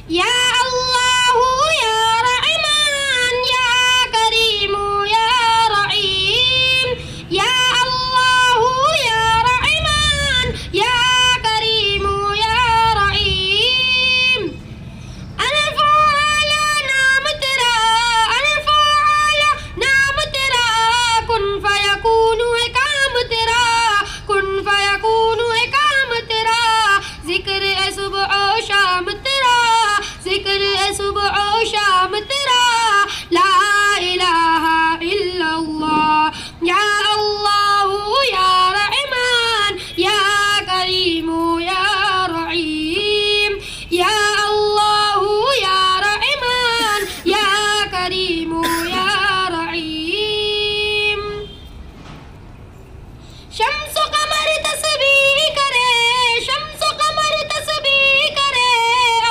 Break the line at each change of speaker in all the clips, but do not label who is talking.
یا اللہ یا رحمان یا کریم یا رحیم یا اللہ یا رحمان یا کریم یا رحیم الف اعلی نام تیرا الف اعلی نام تیرا کن فیکون ہے کام تیرا کن فیکون ہے کام تیرا ذکر ہے صبح و شام تیرا ذکر ہے صبح و شام تیرا لا الہ الا اللہ یا اللہ یا رحمان یا کریم یا رحیم یا اللہ یا رحمان یا کریم یا رحیم شمس و قمر تسبیح کرے شمس و قمر تسبیح کرے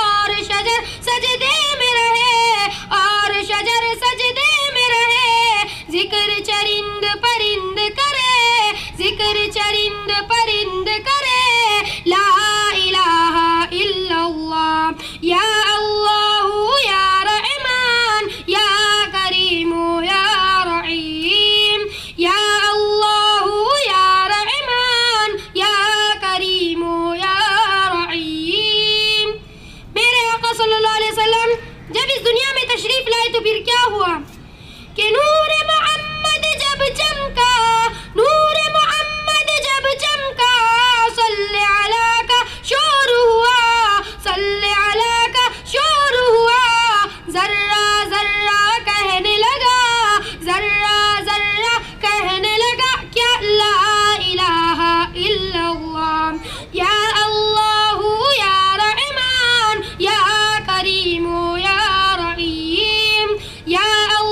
اور شجر سجدے میں رہے اور شجر سجدے میں رہے ذکر چرند پرند کرے ذکر چرند پرند کرے لا الہ الا اللہ یا اللہ یا رحمان یا کریم یا رحیم یا اللہ یا رحمان یا کریم یا رحیم میرے آقا صلی اللہ علیہ وسلم جب اس دنیا میں تشریف لائے تو پھر کیا ہوا کہ نور محمد جب چمکا نور محمد جب چمکا صلی علیہ کا شور ہوا صلی علیہ کا شور ہوا ذرہ ذرہ کہنے لگا ذرہ ذرہ کہنے لگا کیا لا الہ الا اللہ یا اللہ یا رحمان یا کریم یا رحیم یا اللہ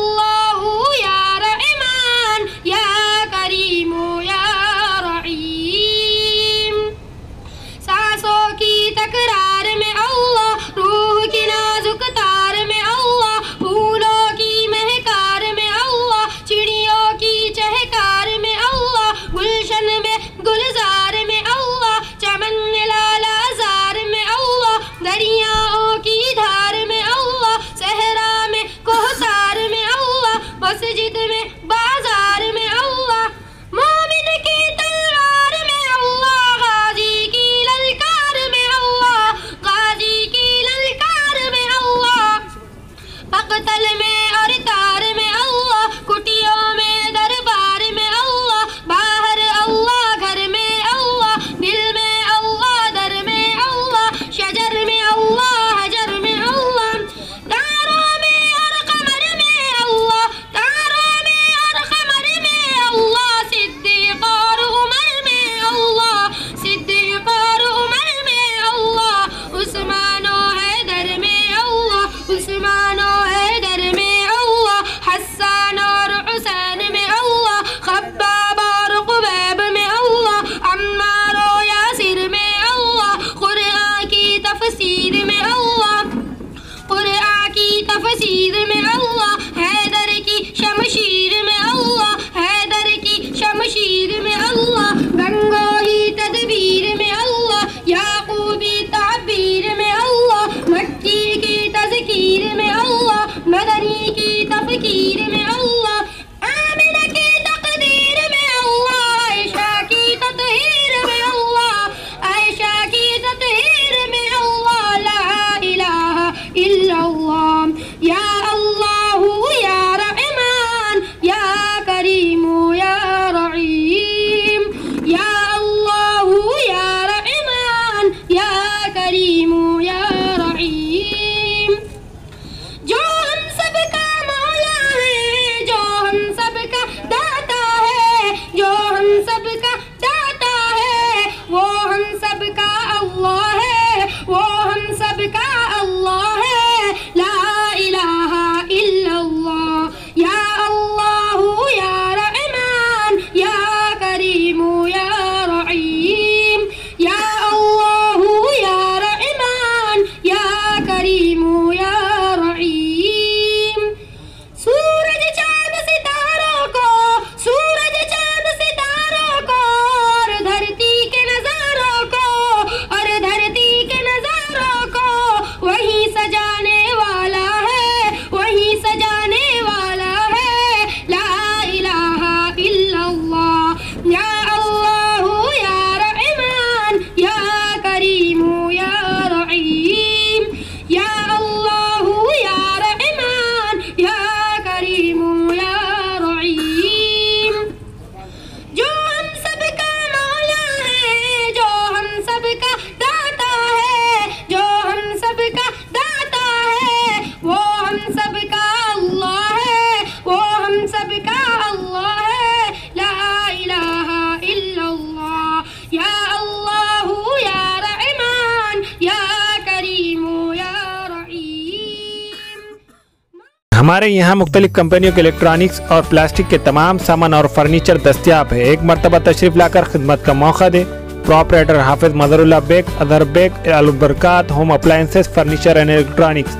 ہمارے یہاں مختلف کمپنیوں کے الیکٹرانکس اور پلاسٹک کے تمام سامان اور فرنیچر دستیاب ہے. ایک مرتبہ تشریف لا کر خدمت کا موقع دے. Proprietor Hafiz Mazhar Ullah Baig, Azhar Baig, Albarkat home appliances, furniture and electronics,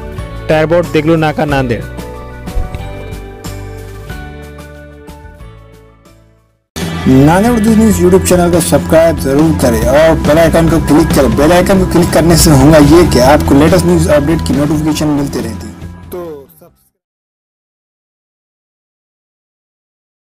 tyre board, Deglur Naka, Nanded.
Nanded Urdu news YouTube channel کو سبسکرائب ضرور کریں اور بیل آئیکن کو کلک کریں. بیل آئیکن کو کلک کرنے سے ہوگا یہ کہ آپ کو لیٹسٹ نیوز اپڈیٹ کی نوٹیفیکیشن ملتی رہتی ہے.